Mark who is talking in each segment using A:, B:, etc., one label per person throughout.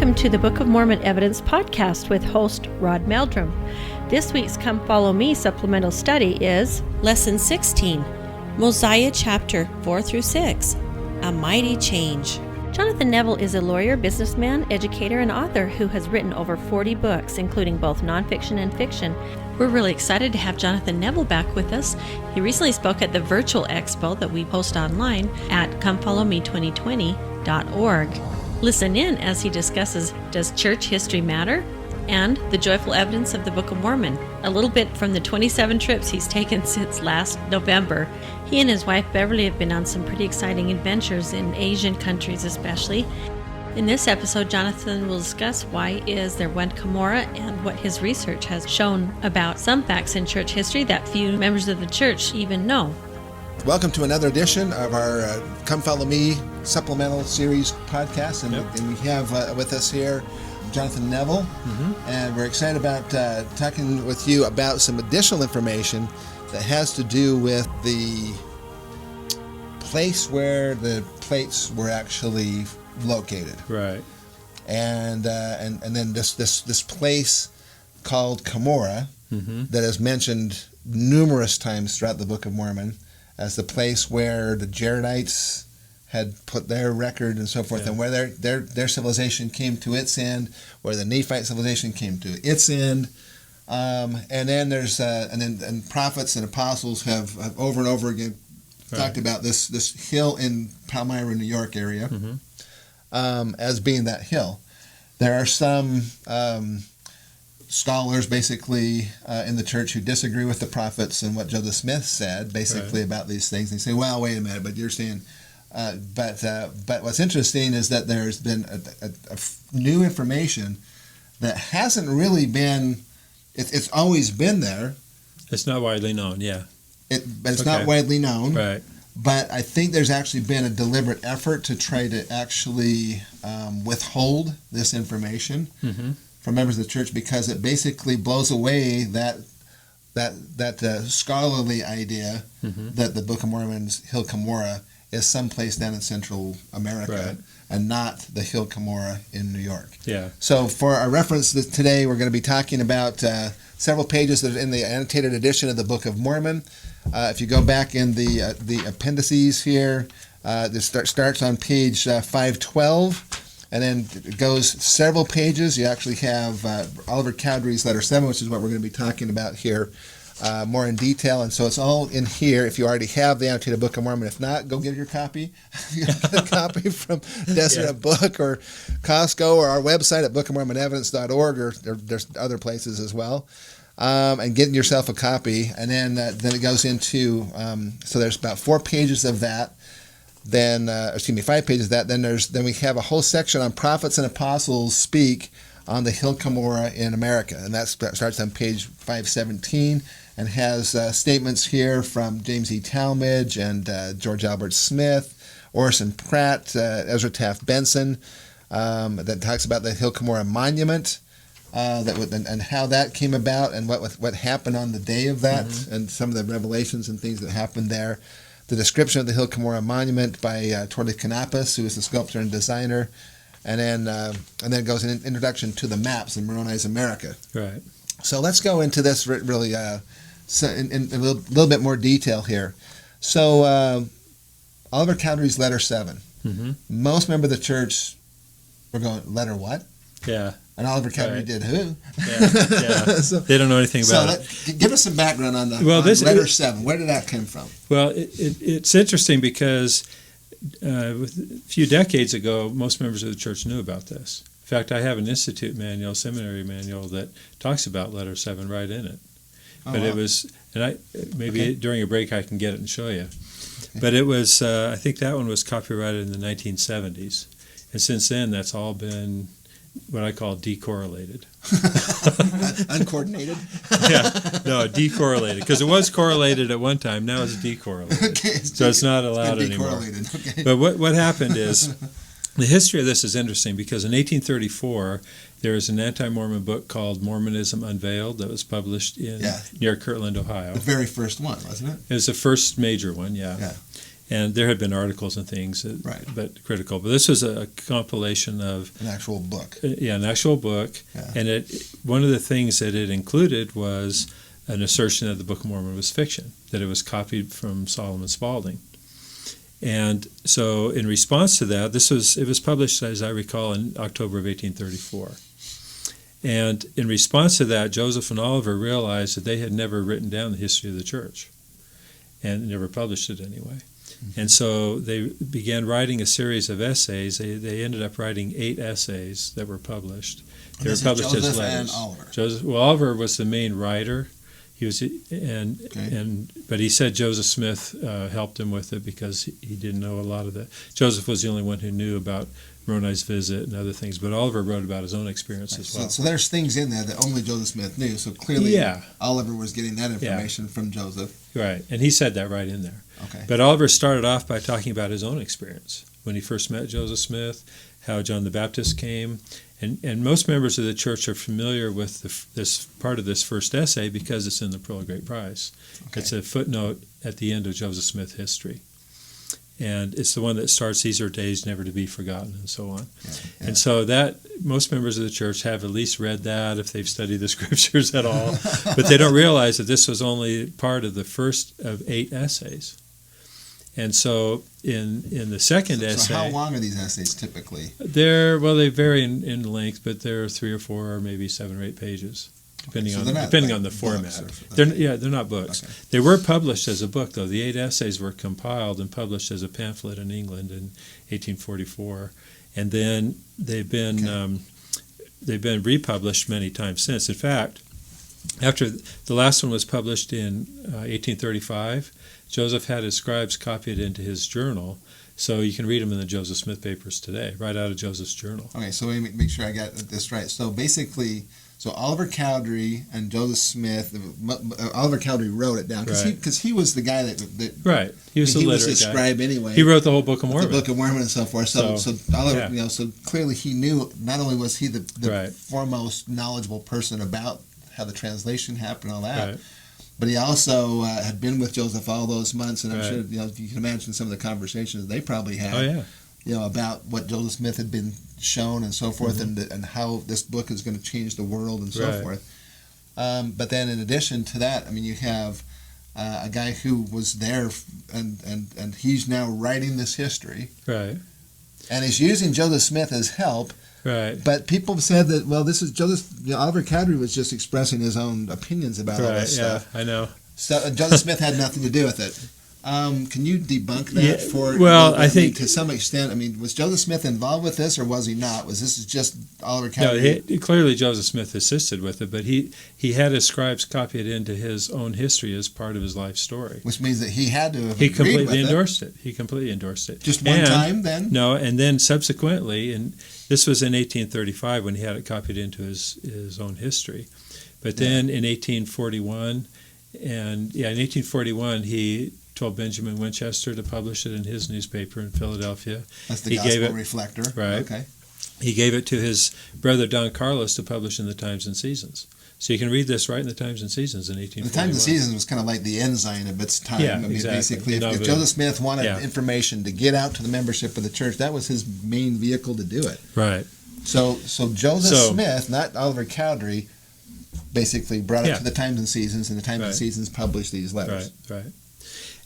A: Welcome to the Book of Mormon Evidence Podcast with host Rod Meldrum. This week's Come Follow Me supplemental study is
B: Lesson 16, Mosiah chapter 4 through 6, A Mighty Change.
A: Jonathan Neville is a lawyer, businessman, educator, and author who has written over 40 books, including both nonfiction and fiction. We're really excited to have Jonathan Neville back with us. He recently spoke at the virtual expo that we post online at comefollowme2020.org. Listen in as he discusses Does Church History Matter? And the joyful evidence of the Book of Mormon, a little bit from the 27 trips he's taken since last November. He and his wife Beverly have been on some pretty exciting adventures in Asian countries especially. In this episode, Jonathan will discuss why there went Cumorah and what his research has shown about some facts in church history that few members of the church even know.
C: Welcome to another edition of our Come Follow Me supplemental series podcast. And we have with us here Jonathan Neville. And we're excited about talking with you about some additional information that has to do with the place where the plates were actually located.
D: Right.
C: And then this place called Cumorah that is mentioned numerous times throughout the Book of Mormon as the place where the Jaredites had put their record and so forth, and where their civilization came to its end, where the Nephite civilization came to its end, and then there's and prophets and apostles have over and over again talked about this hill in Palmyra, New York area as being that hill. There are some scholars basically in the church who disagree with the prophets and what Joseph Smith said basically about these things. They say, well, wait a minute, but you're saying, but what's interesting is that there's been a new information that hasn't really been, it's always been there.
D: It's not widely known,
C: But it's not widely known.
D: Right.
C: But I think there's actually been a deliberate effort to try to actually withhold this information from members of the church, because it basically blows away that scholarly idea that the Book of Mormon's Hill Cumorah is someplace down in Central America and not the Hill Cumorah in New York.
D: Yeah.
C: So for our reference today, we're going to be talking about several pages that are in the annotated edition of the Book of Mormon. If you go back in the appendices here, this starts on page 512. And then it goes several pages. You actually have Oliver Cowdery's Letter 7, which is what we're going to be talking about here more in detail. And so it's all in here if you already have the annotated Book of Mormon. If not, go get your copy. You can get a copy from Deseret Book or Costco or our website at bookofmormonevidence.org, or there's other places as well. And getting yourself a copy. And then it goes into, so there's about 4 pages of that. Then 5 pages of that. Then we have a whole section on prophets and apostles speak on the Hill Cumorah in America, and that starts on page 517 and has statements here from James E. Talmage and George Albert Smith, Orson Pratt, Ezra Taft Benson, that talks about the Hill Cumorah monument and how that came about and what happened on the day of that, and some of the revelations and things that happened there. The description of the Hill Cumorah monument by Torley Canopus, who is the sculptor and designer, and then it goes in an introduction to the maps in Moroni's America.
D: Right.
C: So let's go into this really in a little bit more detail here. So Oliver Cowdery's Letter 7. Most members of the church were going, letter what?
D: Yeah.
C: And Oliver Cowdery did who?
D: Yeah. So, they don't know anything about it.
C: Give us some background on Letter 7. Where did that come from?
D: Well, it's interesting because a few decades ago, most members of the church knew about this. In fact, I have an institute manual, seminary manual, that talks about Letter 7 right in it. It was, and during a break I can get it and show you. Okay. But it was, I think that one was copyrighted in the 1970s. And since then, that's all been what I call decorrelated.
C: Uncoordinated?
D: Decorrelated. Because it was correlated at one time, now it's decorrelated. Okay, so it's not allowed anymore. Okay. But what happened is, the history of this is interesting because in 1834, there was an anti-Mormon book called Mormonism Unveiled that was published near Kirtland, Ohio.
C: The very first one, wasn't it?
D: It was the first major one, yeah. And there had been articles and things,
C: Right.
D: but critical. But this was a compilation of
C: An actual book.
D: an actual book.
C: Yeah.
D: And one of the things that it included was an assertion that the Book of Mormon was fiction, that it was copied from Solomon Spaulding. And so in response to that, it was published, as I recall, in October of 1834. And in response to that, Joseph and Oliver realized that they had never written down the history of the church and never published it anyway. Mm-hmm. And so they began writing a series of essays. They ended up writing 8 essays that were published. They were published
C: Joseph
D: as letters.
C: and Oliver.
D: Oliver was the main writer. He was, but he said Joseph Smith helped him with it because he didn't know a lot of that. Joseph was the only one who knew about Moroni's visit and other things, but Oliver wrote about his own experience as well.
C: So there's things in there that only Joseph Smith knew. So clearly, Oliver was getting that information from Joseph.
D: Right, and he said that right in there.
C: Okay.
D: But Oliver started off by talking about his own experience when he first met Joseph Smith, how John the Baptist came. And most members of the church are familiar with this part of this first essay because it's in the Pearl of Great Price. Okay. It's a footnote at the end of Joseph Smith history. And it's the one that starts, "These are days never to be forgotten," and so on. Yeah. And so that most members of the church have at least read that if they've studied the scriptures at all. But they don't realize that this was only part of the first of 8 essays. And so in the second essay...
C: So how long are these essays typically?
D: They vary in length, but they're 3 or 4 or maybe 7 or 8 pages, depending on the format. They're not books. Okay. They were published as a book, though. The 8 essays were compiled and published as a pamphlet in England in 1844. And then they've been republished many times since. In fact, after the last one was published in 1835, Joseph had his scribes copy it into his journal, so you can read them in the Joseph Smith papers today, right out of Joseph's journal.
C: Okay, so let me make sure I got this right. So basically, Oliver Cowdery and Joseph Smith, Oliver Cowdery wrote it down because he was the guy that
D: right. He was the literate
C: guy. Scribe anyway.
D: He wrote the whole Book of Mormon.
C: The Book of Mormon and so forth. So Oliver, so clearly he knew. Not only was he the foremost knowledgeable person about how the translation happened and all that. Right. But he also had been with Joseph all those months, and I'm sure you can imagine some of the conversations they probably had. About what Joseph Smith had been shown and so forth, and how this book is going to change the world and so forth. But then, in addition to that, I mean, you have a guy who was there, and he's now writing this history,
D: right?
C: And he's using Joseph Smith as help.
D: Right.
C: But people said that, this is Joseph. Oliver Cowdery was just expressing his own opinions about all this stuff.
D: Yeah, I know.
C: So Joseph Smith had nothing to do with it. Can you debunk that
D: I think
C: to some extent? I mean, was Joseph Smith involved with this, or was he not? Was this just Oliver Cowdery?
D: No, clearly Joseph Smith assisted with it, but he had his scribes copy it into his own history as part of his life story.
C: Which means that he had to have
D: He completely endorsed it. He completely endorsed it.
C: Just one time, then?
D: No, and then subsequently, and this was in 1835 when he had it copied into his own history. But then in 1841, in 1841 he told Benjamin Winchester to publish it in his newspaper in Philadelphia.
C: That's the Gospel Reflector.
D: Right.
C: Okay.
D: He gave it to his brother Don Carlos to publish in the Times and Seasons. So you can read this right in the Times and Seasons in 1841.
C: The Times and Seasons was kind of like the enzyme of its time.
D: Yeah,
C: I mean,
D: exactly.
C: Basically, if Joseph Smith wanted information to get out to the membership of the church, that was his main vehicle to do it.
D: Right.
C: So Joseph Smith, not Oliver Cowdery, basically brought it to the Times and Seasons, and the Times and Seasons published these letters.
D: Right.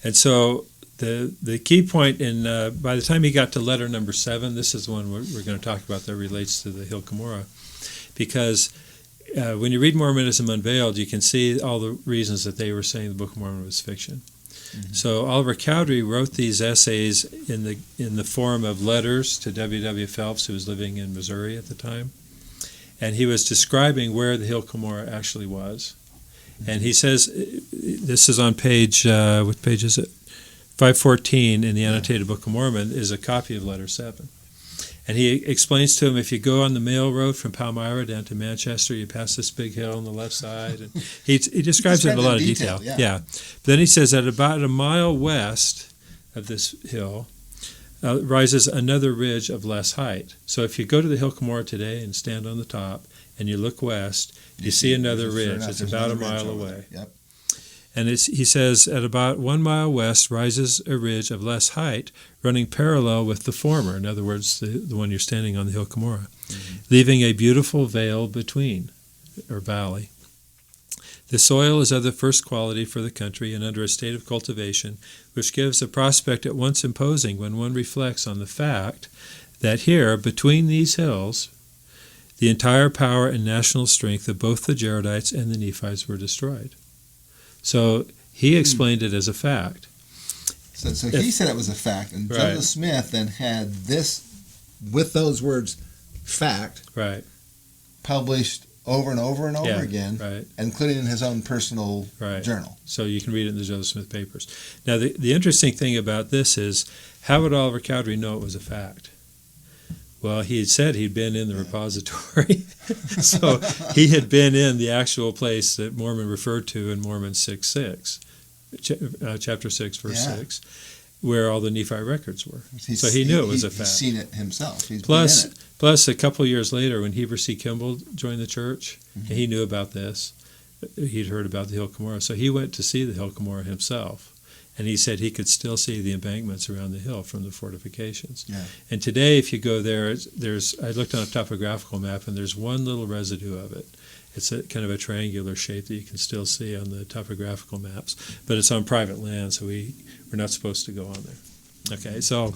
D: And so the key point by the time he got to letter number 7, this is the one we're going to talk about that relates to the Hill Cumorah, because when you read Mormonism Unveiled, you can see all the reasons that they were saying the Book of Mormon was fiction. Mm-hmm. So Oliver Cowdery wrote these essays in the form of letters to W.W. Phelps, who was living in Missouri at the time, and he was describing where the Hill Cumorah actually was. And he says, this is on page, what page is it? 514 in the Annotated Book of Mormon is a copy of Letter 7. And he explains to him, if you go on the mail road from Palmyra down to Manchester, you pass this big hill on the left side. And he describes it in a lot of detail. Yeah. But then he says that about a mile west of this hill rises another ridge of less height. So if you go to the Hill Cumorah today and stand on the top and you look west, you see another ridge. It's about a mile away.
C: Yep.
D: And he says, at about 1 mile west rises a ridge of less height, running parallel with the former, in other words, the one you're standing on, the hill Cumorah, leaving a beautiful vale between, or valley. The soil is of the first quality for the country and under a state of cultivation, which gives a prospect at once imposing when one reflects on the fact that here, between these hills, the entire power and national strength of both the Jaredites and the Nephites were destroyed. So he explained it as a fact.
C: So he said it was a fact, and Joseph Smith then had this, with those words, fact, published over and over and over again, including in his own personal journal.
D: So you can read it in the Joseph Smith papers. Now, the interesting thing about this is, how would Oliver Cowdery know it was a fact? Well, he had said he'd been in the repository. So he had been in the actual place that Mormon referred to in Mormon 6:6, chapter 6, verse 6, where all the Nephi records were. So he knew it was a fact.
C: He's seen it himself. He's
D: plus,
C: been in it.
D: Plus, a couple of years later, when Heber C. Kimball joined the church, and he knew about this, he'd heard about the hill Cumorah. So he went to see the hill Cumorah himself. And he said he could still see the embankments around the hill from the fortifications. Yeah. And today, if you go there, I looked on a topographical map, and there's one little residue of it. It's a kind of a triangular shape that you can still see on the topographical maps. But it's on private land, so we're not supposed to go on there. Okay, so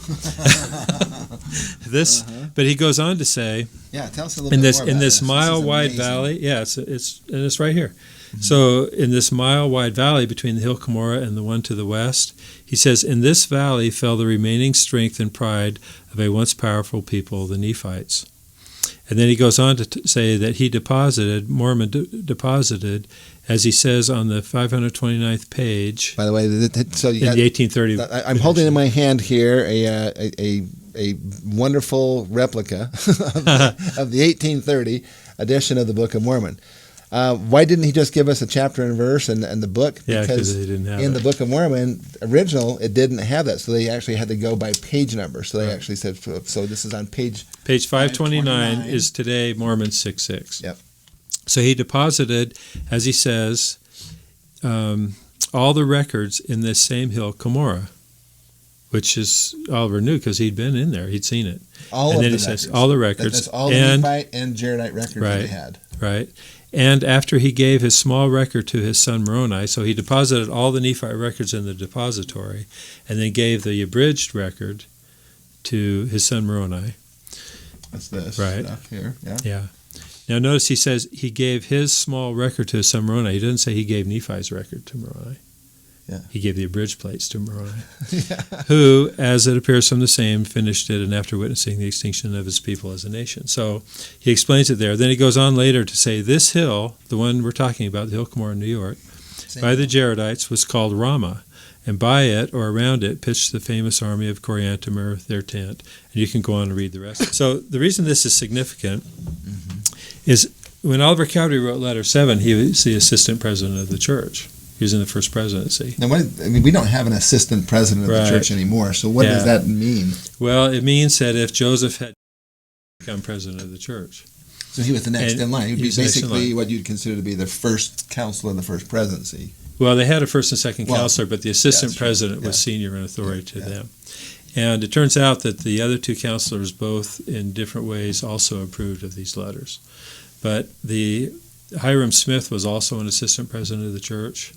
D: this, but he goes on to say,
C: tell us a little bit more about
D: in this mile-wide valley, it's right here. So in this mile-wide valley between the hill Cumorah and the one to the west, he says, in this valley fell the remaining strength and pride of a once powerful people, the Nephites. And then he goes on to say that Mormon deposited, as he says on the 529th page.
C: By the way, so you got
D: the 1830.
C: I'm holding in my hand here a wonderful replica of the 1830 edition of the Book of Mormon. Why didn't he just give us a chapter and verse and the book?
D: Because they didn't have
C: in the Book of Mormon original, it didn't have that, so they actually had to go by page number. So they actually said, so this is on page
D: 529 is today Mormon 6:6.
C: Yep.
D: So he deposited, as he says, all the records in this same hill Cumorah, which is Oliver knew because he'd been in there, he'd seen it.
C: All
D: the records.
C: That's all the Nephite and Jaredite records that they had.
D: Right. And after he gave his small record to his son Moroni, so he deposited all the Nephite records in the depository, and then gave the abridged record to his son Moroni.
C: That's this stuff here.
D: Yeah. Now notice he says he gave his small record to his son Moroni. He doesn't say he gave Nephi's record to Moroni.
C: Yeah.
D: He gave the abridged plates to Moroni, who, as it appears from the same, finished it, and after witnessing the extinction of his people as a nation. So he explains it there. Then he goes on later to say this hill, the one we're talking about, the hill Cumorah in New York, by the Jaredites was called Ramah, and by it or around it pitched the famous army of Coriantumr their tent. And you can go on and read the rest. So the reason this is significant is when Oliver Cowdery wrote Letter 7, he was the assistant president of the church. He was in the first presidency.
C: Now, we don't have an assistant president of the church anymore, so what does that mean?
D: Well, it means that if Joseph had become president of the church.
C: So he was the next in line. He would be basically what you'd consider to be the first counselor in the first presidency.
D: Well, they had a first and second counselor, but the assistant president was senior in authority to them. And it turns out that the other two counselors, both in different ways, also approved of these letters. But Hiram Smith was also an assistant president of the church.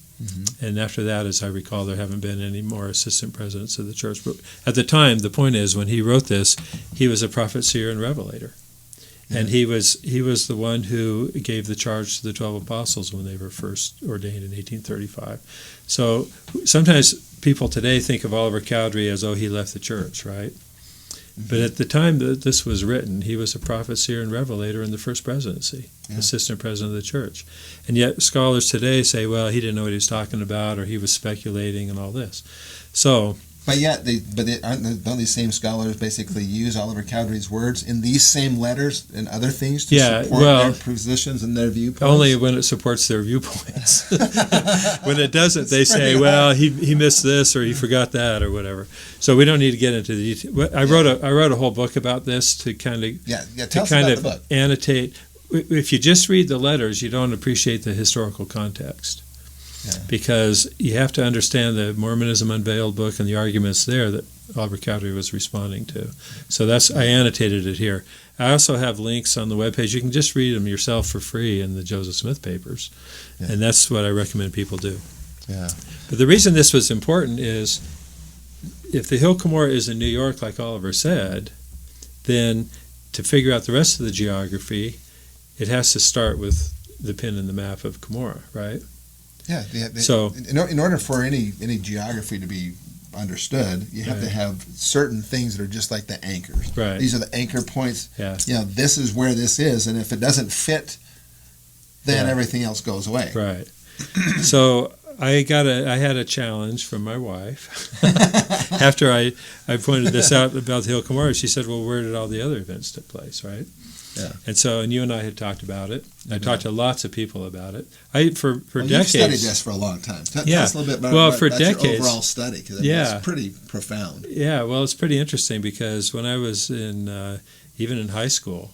D: And after that, as I recall, there haven't been any more assistant presidents of the church. But at the time, the point is, when he wrote this, he was a prophet, seer, and revelator. And he was the one who gave the charge to the 12 apostles when they were first ordained in 1835. So sometimes people today think of Oliver Cowdery as, he left the church, right? But at the time that this was written, he was a prophet, seer, and revelator in the first presidency, assistant president of the church. And yet scholars today say, well, he didn't know what he was talking about, or he was speculating and all this. So,
C: but yet, don't these same scholars basically use Oliver Cowdery's words in these same letters and other things to support their positions and their viewpoints?
D: Only when it supports their viewpoints. When it doesn't, they say, well, he missed this or he forgot that or whatever. So we don't need to get into the detail. I wrote a whole book about this to kind of annotate. If you just read the letters, you don't appreciate the historical context. because you have to understand the Mormonism Unveiled book and the arguments there that Albert Cowdery was responding to. So I annotated it here. I also have links on the webpage. You can just read them yourself for free in the Joseph Smith papers, and that's what I recommend people do.
C: Yeah.
D: But the reason this was important is if the Hill Cumorah is in New York, like Oliver said, then to figure out the rest of the geography, it has to start with the pin in the map of Cumorah, right?
C: Yeah.
D: So
C: in order for any geography to be understood, you have to have certain things that are just like the anchors.
D: Right.
C: These are the anchor points.
D: Yeah.
C: This is where this is, and if it doesn't fit, then everything else goes away.
D: Right. So I had a challenge from my wife after I pointed this out about the Hill Cumorah. She said, "Well, where did all the other events take place?" Right.
C: Yeah.
D: And you and I had talked about it. I talked to lots of people about it. For decades.
C: You've studied this for a long time. Tell us a little bit about your overall study, because it's pretty profound.
D: Yeah, well, it's pretty interesting because when I was even in high school,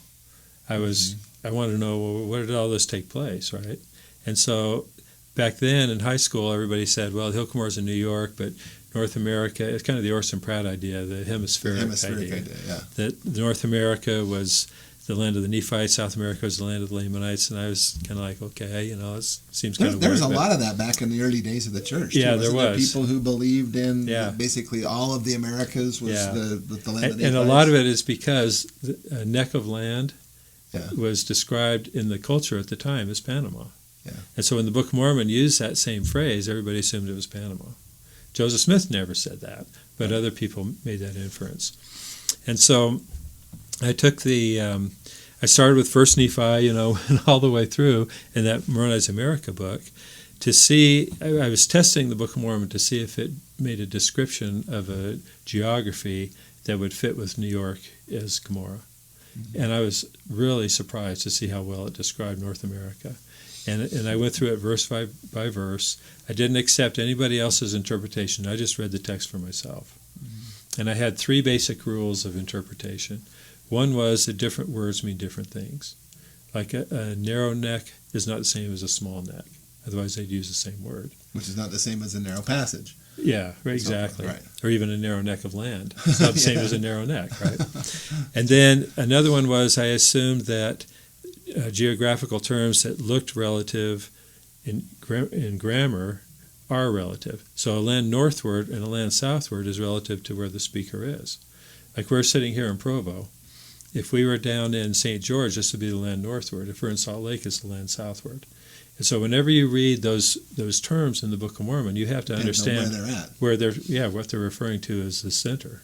D: I wanted to know, well, where did all this take place, right? And so back then in high school, everybody said, well, the Hill Cumorah is in New York, but North America, it's kind of the Orson Pratt idea, the hemispheric idea. That North America was the land of the Nephites, South America was the land of the Lamanites, and I was kind of like, okay, it seems kind of weird.
C: There was a lot of that back in the early days of the church.
D: Yeah,
C: too.
D: there was.
C: People who believed in basically all of the Americas was the land of the Nephites.
D: And a lot of it is because a neck of land was described in the culture at the time as Panama.
C: Yeah.
D: And so when the Book of Mormon used that same phrase, everybody assumed it was Panama. Joseph Smith never said that, but other people made that inference. And so I took I started with First Nephi, went all the way through in that Moronites America book to see, I was testing the Book of Mormon to see if it made a description of a geography that would fit with New York as Cumorah. Mm-hmm. And I was really surprised to see how well it described North America. And I went through it verse by verse. I didn't accept anybody else's interpretation. I just read the text for myself. Mm-hmm. And I had 3 basic rules of interpretation. One was that different words mean different things. Like a narrow neck is not the same as a small neck. Otherwise, they'd use the same word.
C: Which is not the same as a narrow passage.
D: Yeah, right, exactly.
C: Right.
D: Or even a narrow neck of land. It's not the same as a narrow neck, right? And then another one was I assumed that geographical terms that looked relative in grammar are relative. So a land northward and a land southward is relative to where the speaker is. Like we're sitting here in Provo. If we were down in St. George, this would be the land northward. If we're in Salt Lake, it's the land southward. And so whenever you read those terms in the Book of Mormon, you have to understand where they're what they're referring to as the center,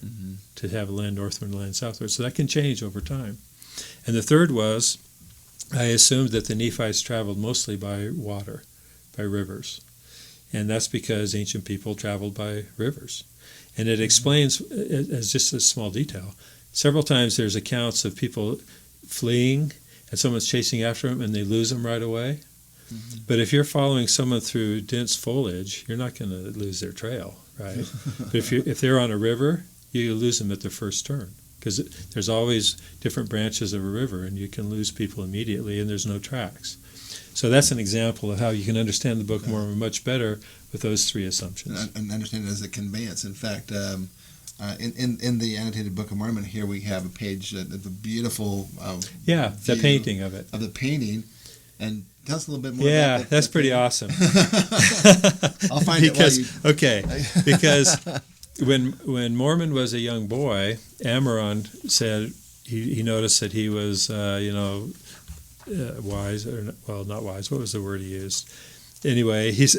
D: to have a land northward and a land southward. So that can change over time. And the third was, I assumed that the Nephites traveled mostly by water, by rivers. And that's because ancient people traveled by rivers. And it explains, as just a small detail, several times there's accounts of people fleeing and someone's chasing after them and they lose them right away. Mm-hmm. But if you're following someone through dense foliage, you're not going to lose their trail, right? But if they're on a river, you lose them at the first turn because there's always different branches of a river and you can lose people immediately and there's no tracks. So that's an example of how you can understand the Book of Mormon much better with those 3 assumptions.
C: And understand it as a conveyance. In fact, in the annotated Book of Mormon here we have a page of the beautiful
D: the painting of it.
C: Of the painting. And tell us a little bit more
D: about
C: that.
D: That's pretty awesome.
C: I'll find it while you...
D: Because when Mormon was a young boy, Amaron said he noticed that he was, wise, or not wise. What was the word he used? Anyway, he
C: was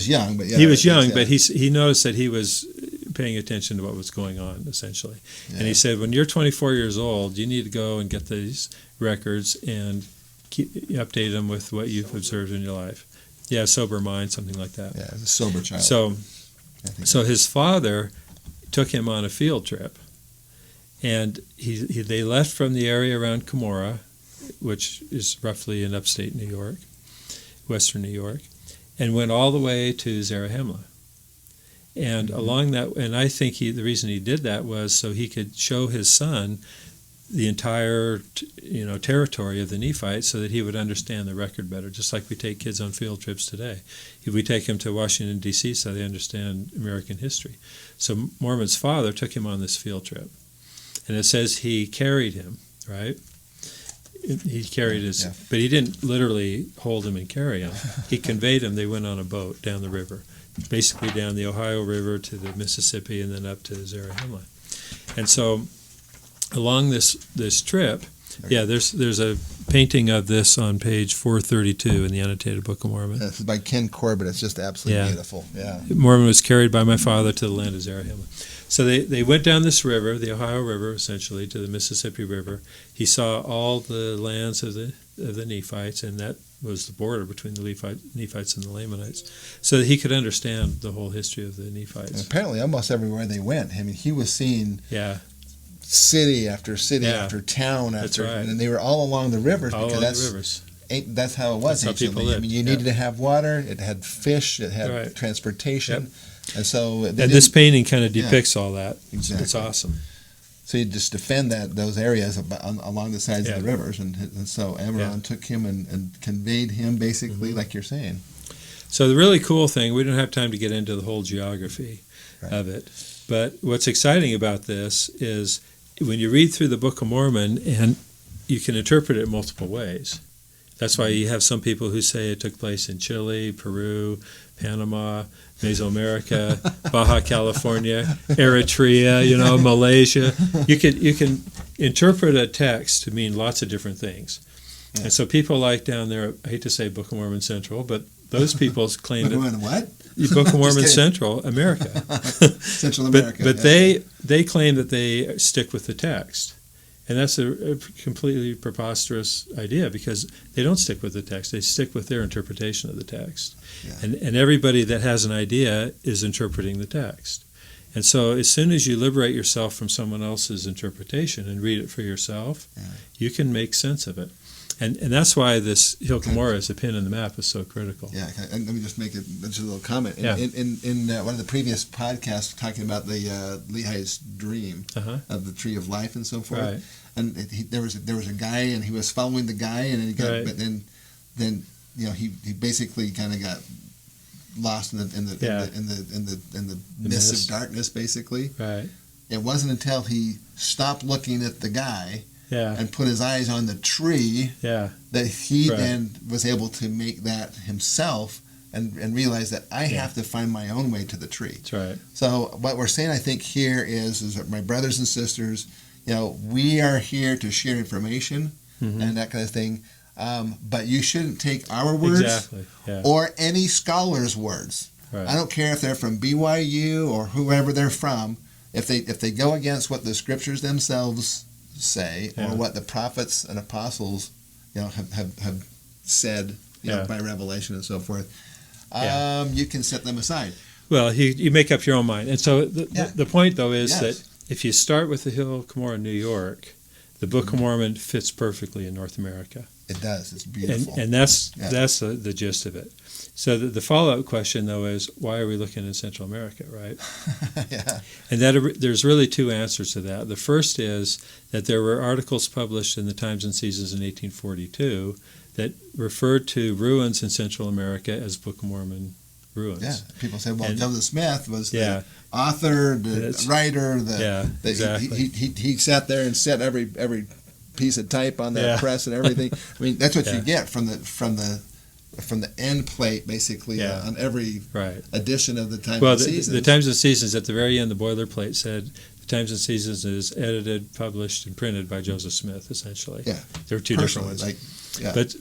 C: young, but
D: he was young, but he noticed that he was paying attention to what was going on, essentially. Yeah. And he said, when you're 24 years old, you need to go and get these records and update them with what you've observed in your life. Yeah, sober mind, something like that.
C: Yeah, a sober child.
D: So his father took him on a field trip, and they left from the area around Cumorah, which is roughly in upstate New York, western New York, and went all the way to Zarahemla. And along that, and I think the reason he did that was so he could show his son the entire territory of the Nephites so that he would understand the record better, just like we take kids on field trips today. If we take them to Washington, D.C. so they understand American history. So Mormon's father took him on this field trip. And it says he carried him, right? He carried his, but he didn't literally hold him and carry him. He conveyed him. They went on a boat down the river, basically down the Ohio River to the Mississippi and then up to Zarahemla. And so along this trip, there's a painting of this on page 432 in the annotated Book of Mormon.
C: This is by Ken Corbett. It's just absolutely beautiful. Yeah.
D: Mormon was carried by my father to the land of Zarahemla. So they went down this river, the Ohio River, essentially, to the Mississippi River. He saw all the lands of the Nephites, and that was the border between the Nephites and the Lamanites, so that he could understand the whole history of the Nephites.
C: And apparently, almost everywhere they went, I mean, he was seeing city after city after town after, and they were all along the rivers that's how it was.
D: That's how people lived.
C: I mean, you needed to have water. It had fish. It had transportation. And so,
D: and this painting kind of depicts all that.
C: Exactly.
D: It's awesome.
C: So you just defend those areas along the sides of the rivers, and so Amram took him and conveyed him basically, like you're saying.
D: So the really cool thing, we don't have time to get into the whole geography of it, but what's exciting about this is when you read through the Book of Mormon, and you can interpret it multiple ways. That's why you have some people who say it took place in Chile, Peru, Panama, Mesoamerica, Baja California, Eritrea, Malaysia. You can interpret a text to mean lots of different things. Yeah. And so people like down there, I hate to say Book of Mormon Central, but those people claim that
C: what?
D: Book of Mormon Central America.
C: Central America.
D: But they claim that they stick with the text. And that's a completely preposterous idea, because they don't stick with the text. They stick with their interpretation of the text. Yeah. And everybody that has an idea is interpreting the text. And so as soon as you liberate yourself from someone else's interpretation and read it for yourself, you can make sense of it. And that's why this Hill Cumorah as a pin in the map is so critical.
C: Yeah, and let me just make just a little comment. In one of the previous podcasts, talking about the Lehi's dream of the tree of life and so forth,
D: right.
C: And there was a guy, and he was following the guy, and he got, but then he basically kind of got lost in the mist of darkness, basically.
D: Right.
C: It wasn't until he stopped looking at the guy. And put his eyes on the tree, that he then was able to make that himself and realize that I have to find my own way to the tree.
D: That's right.
C: So what we're saying, I think, here is that my brothers and sisters, we are here to share information and that kind of thing, but you shouldn't take our words or any scholar's words. Right. I don't care if they're from BYU or whoever they're from. If they go against what the scriptures themselves say, or what the prophets and apostles have said by revelation and so forth, you can set them aside.
D: Well, you make up your own mind. And so the point, though, is that if you start with the Hill Cumorah in New York, the Book of Mormon fits perfectly in North America.
C: It does. It's beautiful.
D: And that's the gist of it. So the follow-up question, though, is why are we looking in Central America, right? And there's really two answers to that. The first is that there were articles published in the Times and Seasons in 1842 that referred to ruins in Central America as Book of Mormon ruins. Yeah,
C: people said, well, Joseph Smith was the author, the writer, exactly. He sat there and set every piece of type on that press and everything. I mean, that's what you get from the end plate, basically, on every edition of the Times and Seasons.
D: The Times and Seasons, at the very end, the boilerplate said, the Times and Seasons is edited, published, and printed by Joseph Smith, essentially. Yeah. There are two different ones.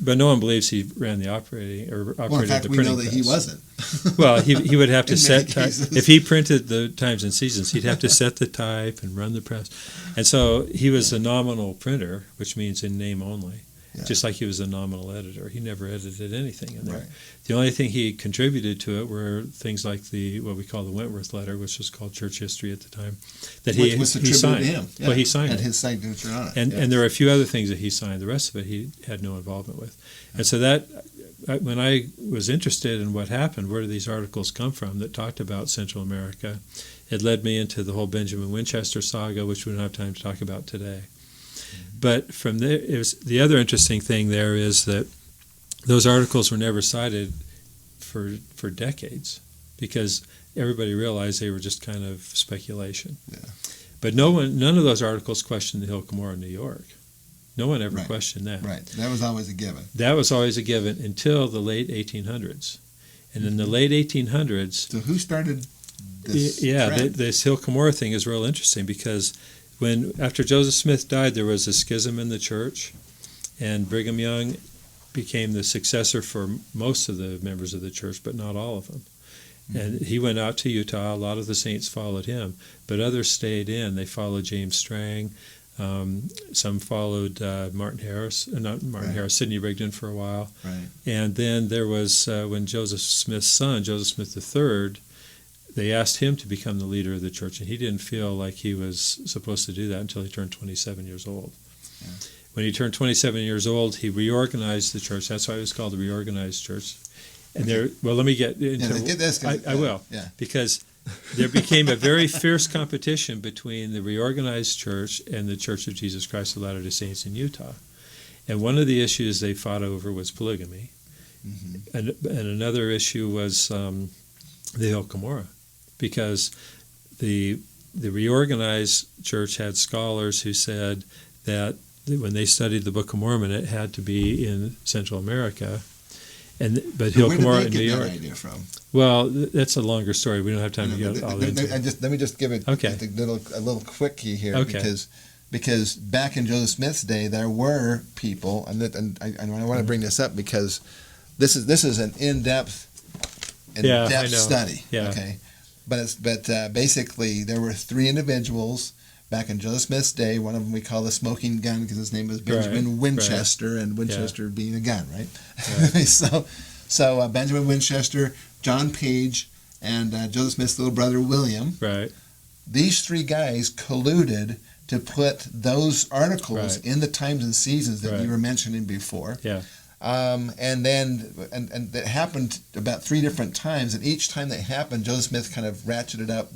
D: But no one believes he ran the operated the printing press.
C: In fact, we know that he wasn't.
D: Well, he would have to set type. If he printed the Times and Seasons, he'd have to set the type and run the press. And so he was a nominal printer, which means in name only. Just like he was a nominal editor. He never edited anything in there. Right. The only thing he contributed to it were things like what we call the Wentworth Letter, which was called Church History at the time, that he signed.
C: To him.
D: Well, he signed
C: and
D: it.
C: His signature on it.
D: And there were a few other things that he signed. The rest of it he had no involvement with. And so that, when I was interested in what happened, where did these articles come from that talked about Central America, it led me into the whole Benjamin Winchester saga, which we don't have time to talk about today. But from there, the other interesting thing there is that those articles were never cited for decades because everybody realized they were just kind of speculation.
C: Yeah.
D: But none of those articles questioned the Hill Cumorah in New York. No one ever questioned that.
C: Right. That was always a given.
D: That was always a given until the late 1800s. And in the late 1800s...
C: So who started this trend?
D: This Hill Cumorah thing is real interesting because after Joseph Smith died, there was a schism in the church, and Brigham Young became the successor for most of the members of the church, but not all of them. And he went out to Utah. A lot of the saints followed him, but others stayed in. They followed James Strang. Some followed Martin Harris, Sidney Rigdon for a while.
C: Right.
D: And then there was, when Joseph Smith's son, Joseph Smith III, they asked him to become the leader of the church, and he didn't feel like he was supposed to do that until he turned 27 years old.
C: Yeah.
D: When he turned 27 years old, he reorganized the church. That's why it was called the Reorganized Church. And let me get into
C: get this.
D: I will.
C: Yeah.
D: Because there became a very fierce competition between the Reorganized Church and the Church of Jesus Christ of Latter-day Saints in Utah. And one of the issues they fought over was polygamy. Mm-hmm. And another issue was the Hill Cumorah, because the Reorganized Church had scholars who said that when they studied the Book of Mormon, it had to be in Central America. But Hill Cumorah in New York.
C: Where did they get that idea from?
D: Well, that's a longer story. We don't have time to get all into it.
C: Let me just give it a little quickie here, because back in Joseph Smith's day, there were people, and I want to bring this up because this is an in-depth study. Yeah. Okay, but basically there were three individuals back in Joseph Smith's day. One of them we call the smoking gun because his name was Benjamin Winchester, and Winchester being a gun, right? So Benjamin Winchester, John Page, and Joseph Smith's little brother William. Right. These three guys colluded to put those articles in the Times and Seasons that you were mentioning before. Yeah. And that happened about three different times, and each time that happened, Joseph Smith kind of ratcheted up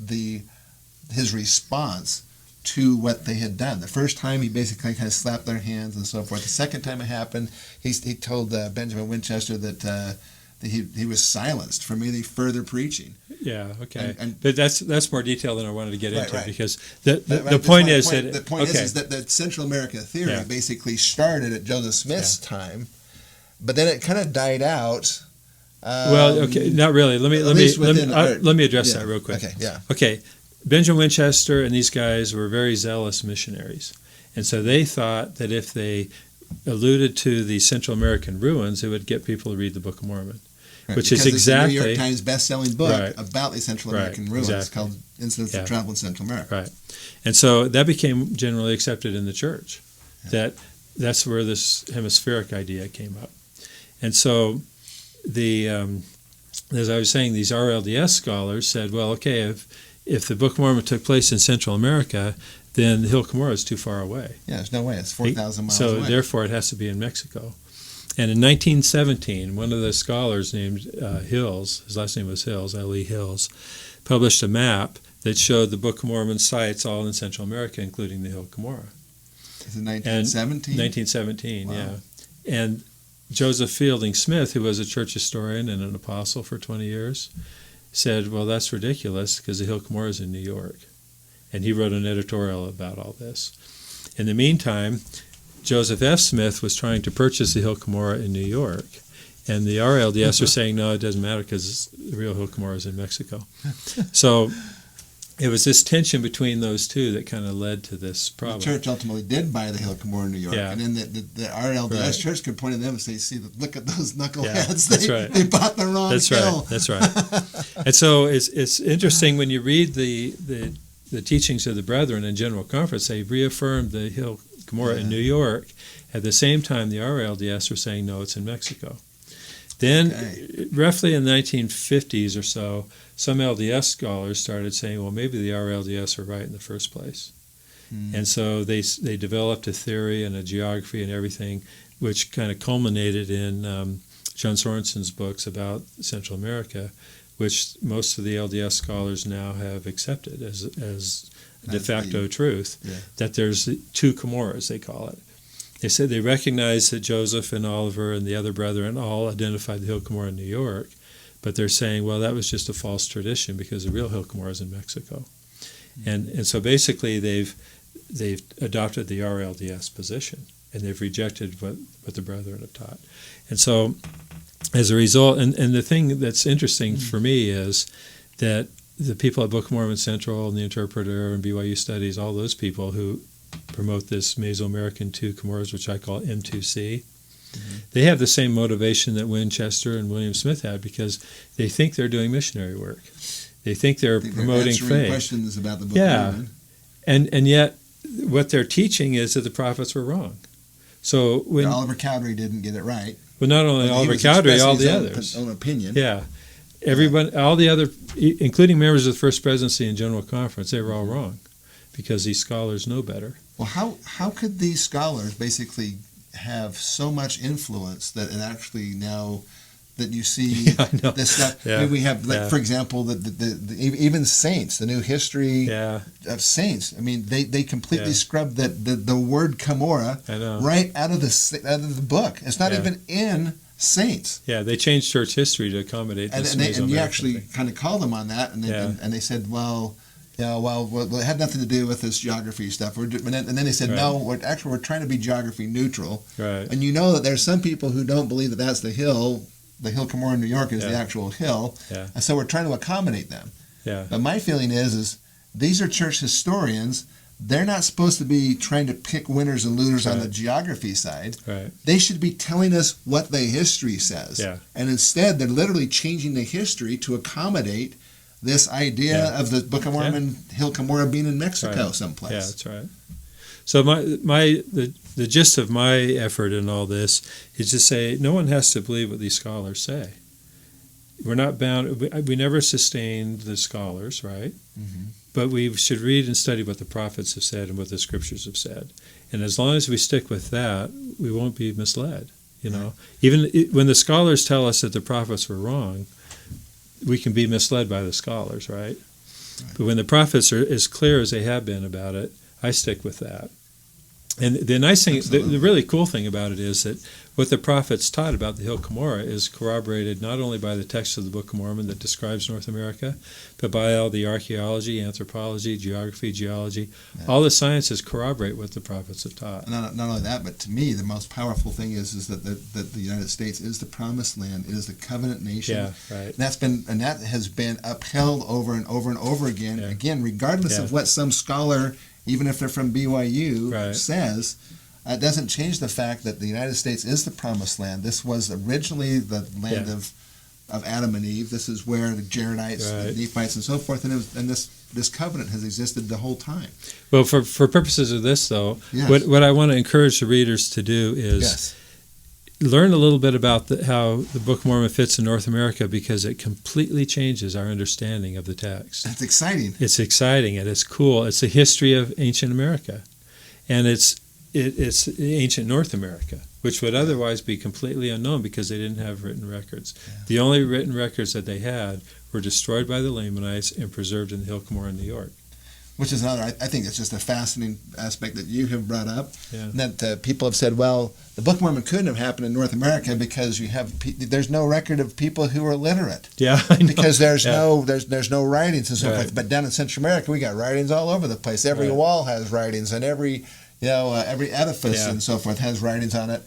C: his response to what they had done. The first time, he basically kind of slapped their hands and so forth. The second time it happened, he told Benjamin Winchester that he was silenced from any further preaching. Yeah, okay. But that's more detail than I wanted to get into, because the point is that Central America theory basically started at Joseph Smith's time, but then it kind of died out. Not really. Let me address that real quick. Okay. Yeah. Okay. Benjamin Winchester and these guys were very zealous missionaries. And so they thought that if they alluded to the Central American ruins, it would get people to read the Book of Mormon. Right, which is exactly... It's the New York Times best-selling book about the Central American ruins. It's called Incidents of Travel in Central America. Right. And so that became generally accepted in the church. Yeah. That's where this hemispheric idea came up. And so as I was saying, these RLDS scholars said, well, okay, if the Book of Mormon took place in Central America, then the Hill Cumorah is too far away. Yeah, there's no way. It's 4,000 miles away. So therefore it has to be in Mexico. And in 1917, one of the scholars named Hills, his last name was Hills, L.E. Hills, published a map that showed the Book of Mormon sites all in Central America, including the Hill Cumorah. Is it 1917? 1917, wow. Yeah. And Joseph Fielding Smith, who was a church historian and an apostle for 20 years, said, well, that's ridiculous because the Hill Cumorah is in New York. And he wrote an editorial about all this. In the meantime, Joseph F. Smith was trying to purchase the Hill Cumorah in New York. And the RLDS are saying, no, it doesn't matter because the real Hill Cumorah is in Mexico. So it was this tension between those two that kind of led to this problem. The church ultimately did buy the Hill Cumorah in New York. Yeah. And then the RLDS church could point at them and say, see, look at those knuckleheads. Yeah, they bought the wrong hill. That's right. And so it's interesting when you read the teachings of the Brethren in General Conference, they reaffirmed the Hill Cumorah in New York. At the same time, the RLDS were saying, no, it's in Mexico. Then, roughly in the 1950s or so, some LDS scholars started saying, well, maybe the RLDS were right in the first place. And so they developed a theory and a geography and everything, which kind of culminated in John Sorensen's books about Central America, which most of the LDS scholars now have accepted as
D: de facto truth,
C: Yeah.
D: that there's two Comoras, they call it. They said they recognize that Joseph and Oliver and the other brethren all identified the hill Cumorah in New York, but they're saying, well, that was just a false tradition because the real hill Cumorah is in Mexico. And so basically they've adopted the RLDS position, and they've rejected what the brethren have taught. And so as a result, and the thing that's interesting for me is that the people at Book of Mormon Central and the Interpreter and BYU Studies, all those people who promote this Mesoamerican two Comoras, which I call M2C, they have the same motivation that Winchester and William Smith had, because they think they're doing missionary work. They think they're promoting faith.
C: Questions about the Book of Mormon.
D: And yet what they're teaching is that the prophets were wrong. So when
C: Oliver Cowdery didn't get it right.
D: Well, not only Oliver Cowdery, all the others.
C: His own opinion.
D: Yeah. Everyone, all the other, including members of the First Presidency and General Conference, they were all wrong because these scholars know better.
C: Well, how could these scholars basically have so much influence that it actually now that you see this stuff?
D: Yeah.
C: I mean, we have, like, for example, the even saints, the new history of saints. I mean, they completely scrubbed the word Cumorah right out of the book. It's not even in saints.
D: Yeah, they changed church history to accommodate this.
C: And you actually kind of called them on that, and they said, well, it had nothing to do with this geography stuff. And then they said, no, we're trying to be geography neutral.
D: Right.
C: And you know that there's some people who don't believe that that's the hill Cumorah in New York is the actual hill.
D: Yeah.
C: And so we're trying to accommodate them.
D: Yeah.
C: But my feeling is these are church historians. They're not supposed to be trying to pick winners and losers on the geography side.
D: Right.
C: They should be telling us what the history says.
D: Yeah.
C: And instead, they're literally changing the history to accommodate this idea of the Book of Mormon, Hill Cumorah being in Mexico someplace.
D: Yeah, that's right. So the gist of my effort in all this is to say no one has to believe what these scholars say. We're not bound. We never sustained the scholars, right? Mm-hmm. But we should read and study what the prophets have said and what the scriptures have said. And as long as we stick with that, we won't be misled. You know, even when the scholars tell us that the prophets were wrong, we can be misled by the scholars, right? But when the prophets are as clear as they have been about it, I stick with that. And the nice thing, the really cool thing about it is that what the prophets taught about the hill Cumorah is corroborated not only by the text of the Book of Mormon that describes North America, but by all the archaeology, anthropology, geography, geology. Yeah. All the sciences corroborate what the prophets have taught.
C: Not only that, but to me, the most powerful thing is that the United States is the promised land. It is the covenant nation.
D: Yeah, right.
C: And that has been upheld over and over and over again. Yeah. Again, regardless of what some scholar, even if they're from BYU, says, it doesn't change the fact that the United States is the promised land. This was originally the land of Adam and Eve. This is where the Jaredites, the Nephites, and so forth, and this covenant has existed the whole time.
D: Well, for purposes of this, though, what I want to encourage the readers to do is learn a little bit about how the Book of Mormon fits in North America, because it completely changes our understanding of the text.
C: That's exciting.
D: It's exciting and it's cool. It's the history of ancient America, and it's ancient North America, which would otherwise be completely unknown because they didn't have written records. Yeah. The only written records that they had were destroyed by the Lamanites and preserved in the hill Cumorah in New York.
C: Which is another, I think it's just a fascinating aspect that you have brought up. Yeah. That people have said, well, the Book of Mormon couldn't have happened in North America because there's no record of people who are literate.
D: Yeah, I know.
C: Because there's no writings and so forth. But down in Central America, we got writings all over the place. Every wall has writings, and every edifice and so forth has writings on it.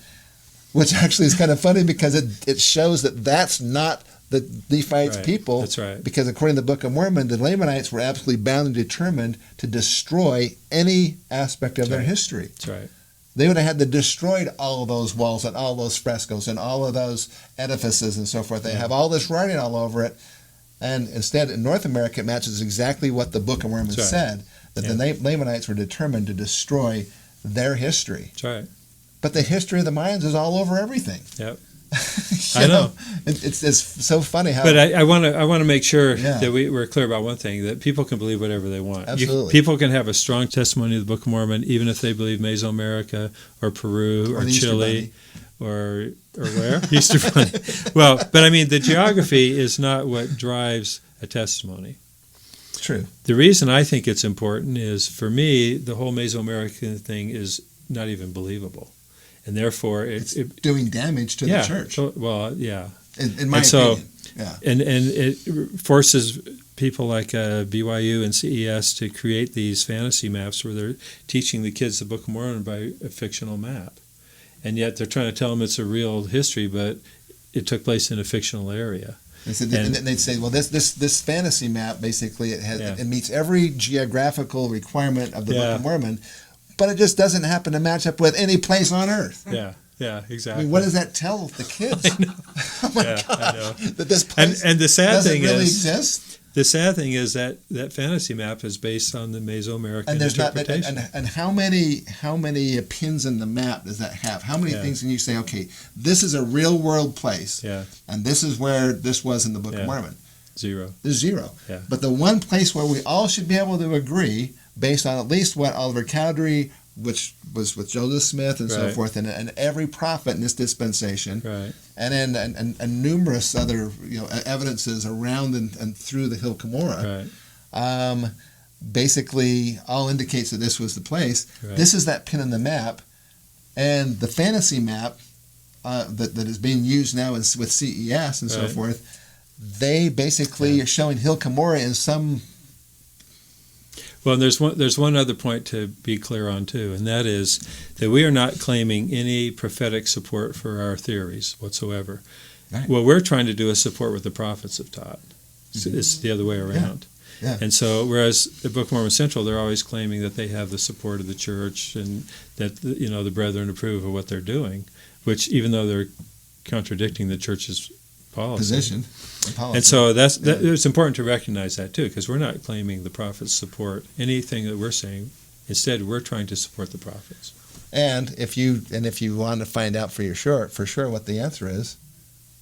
C: Which actually is kind of funny because it shows that that's not the Nephites people.
D: That's right.
C: Because according to the Book of Mormon, the Lamanites were absolutely bound and determined to destroy any aspect of their history.
D: That's right.
C: They would have had to destroy all of those walls and all those frescoes and all of those edifices and so forth. They have all this writing all over it. And instead, in North America, it matches exactly what the Book of Mormon said, that the Lamanites were determined to destroy their history.
D: That's right.
C: But the history of the Mayans is all over everything.
D: Yep. I know.
C: It's so funny how.
D: But I want to make sure that we're clear about one thing: that people can believe whatever they want.
C: Absolutely.
D: People can have a strong testimony of the Book of Mormon, even if they believe Mesoamerica or Peru or Chile or where Easter Bunny. Well, but I mean, the geography is not what drives a testimony.
C: True.
D: The reason I think it's important is, for me, the whole Mesoamerican thing is not even believable. And therefore,
C: it's doing damage to the church.
D: Well, yeah.
C: In my opinion. Yeah.
D: And it forces people like BYU and CES to create these fantasy maps where they're teaching the kids the Book of Mormon by a fictional map. And yet they're trying to tell them it's a real history, but it took place in a fictional area.
C: And they'd say, well, this fantasy map, basically, it meets every geographical requirement of the Book of Mormon, but it just doesn't happen to match up with any place on Earth.
D: Yeah, exactly.
C: I mean, what does that tell the kids?
D: I know.
C: Oh my God!
D: I know.
C: That this place
D: and the sad
C: doesn't
D: thing
C: really
D: is,
C: exist.
D: The sad thing is that fantasy map is based on the Mesoamerican
C: and there's
D: interpretation.
C: And how many pins in the map does that have? How many things can you say? Okay, this is a real world place, and this is where this was in the Book of Mormon.
D: Zero.
C: There's zero.
D: Yeah.
C: But the one place where we all should be able to agree, based on at least what Oliver Cowdery, which was with Joseph Smith and so forth, and every prophet in this dispensation, and then and numerous other evidences around and through the Hill Cumorah, basically all indicates that this was the place. This is that pin in the map, and the fantasy map that is being used now with CES and so forth. They basically are showing Hill Cumorah in some.
D: Well, and there's one other point to be clear on too, and that is that we are not claiming any prophetic support for our theories whatsoever. Right. What we're trying to do is support what the prophets have taught. It's the other way around.
C: Yeah.
D: And so, whereas the Book of Mormon Central, they're always claiming that they have the support of the church and that the brethren approve of what they're doing, which even though they're contradicting the church's
C: position.
D: And so it's important to recognize that too, because we're not claiming the prophets support anything that we're saying. Instead, we're trying to support the prophets.
C: And if you want to find out for sure what the answer is,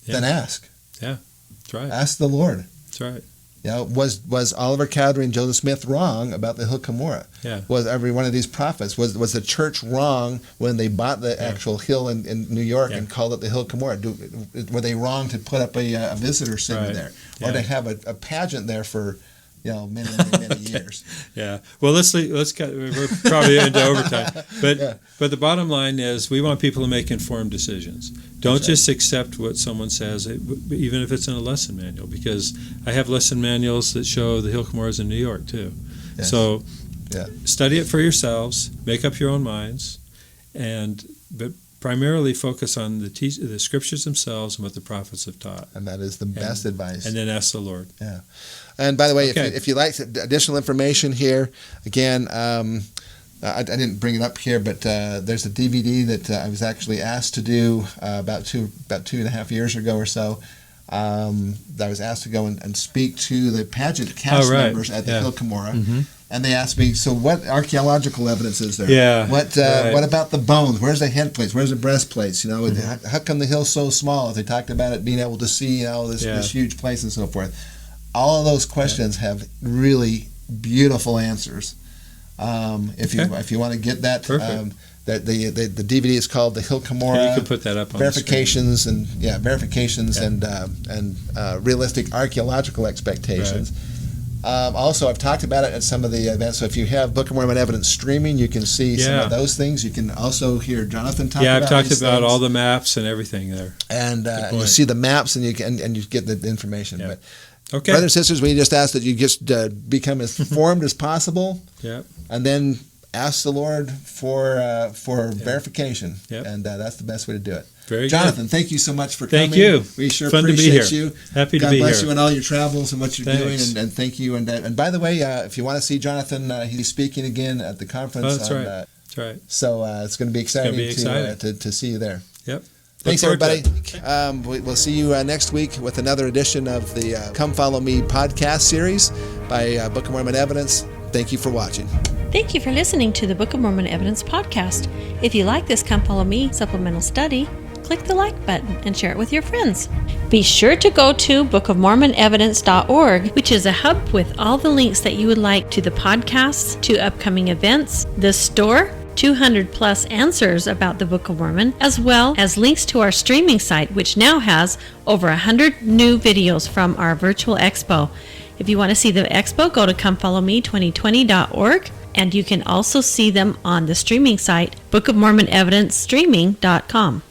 C: then ask.
D: Yeah, that's right.
C: Ask the Lord.
D: That's right.
C: Was Oliver Cowdery and Joseph Smith wrong about the Hill Cumorah?
D: Yeah.
C: Was every one of these prophets, was the church wrong when they bought the actual hill in New York and called it the Hill Cumorah? Were they wrong to put up a visitor center there, or to have a pageant there for many years?
D: Yeah. Well, we're probably into overtime, but the bottom line is we want people to make informed decisions. Don't just accept what someone says, even if it's in a lesson manual, because I have lesson manuals that show the Hill Cumorah is in New York too. Yes. So study it for yourselves, make up your own minds, but primarily focus on the scriptures themselves and what the prophets have taught.
C: And that is the best advice.
D: And then ask the Lord.
C: Yeah. And by the way, if you like additional information here, again, I didn't bring it up here, but there's a DVD that I was actually asked to do about 2.5 years ago or so. I was asked to go and speak to the pageant cast members at the Hill Cumorah. Mm-hmm. And they asked me, so what archaeological evidence is there?
D: Yeah.
C: What about the bones? Where's the head plates? Where's the breastplates? How come the hill's so small? They talked about it being able to see this huge place and so forth. All of those questions have really beautiful answers. If you want to get that, the DVD is called The Hill Cumorah.
D: You can put that up on
C: verifications and realistic archaeological expectations.
D: Right.
C: Also, I've talked about it at some of the events. So if you have Book of Mormon evidence streaming, you can see some of those things. You can also hear Jonathan talk about.
D: Yeah, I've talked
C: these
D: about
C: things.
D: all the maps and everything there.
C: And you see the maps, and you get the information.
D: Yeah.
C: But
D: okay,
C: brothers and sisters, we just ask that you just become as informed as possible.
D: Yeah.
C: And then ask the Lord for verification.
D: Yep.
C: And that's the best way to do it.
D: Very
C: Jonathan,
D: good.
C: Thank you so much for coming.
D: Thank you.
C: We sure
D: Fun
C: appreciate
D: to be here.
C: you.
D: Happy to
C: God
D: be here.
C: bless you in all your travels and what you're
D: Thanks.
C: doing. And thank you. And by the way, if you want to see Jonathan, he's speaking again at the conference.
D: Oh, that's right. That's right.
C: So it's going to be exciting, to see you there.
D: Yep.
C: Thanks, everybody. We'll see you next week with another edition of the Come Follow Me podcast series by Book of Mormon Evidence. Thank you for watching.
A: Thank you for listening to the Book of Mormon Evidence podcast. If you like this Come Follow Me supplemental study, click the like button and share it with your friends. Be sure to go to bookofmormonevidence.org, which is a hub with all the links that you would like to the podcasts, to upcoming events, the store, 200 plus answers about the Book of Mormon, as well as links to our streaming site, which now has over 100 new videos from our virtual expo. If you want to see the expo, go to comefollowme2020.org, and you can also see them on the streaming site, bookofmormonevidencestreaming.com.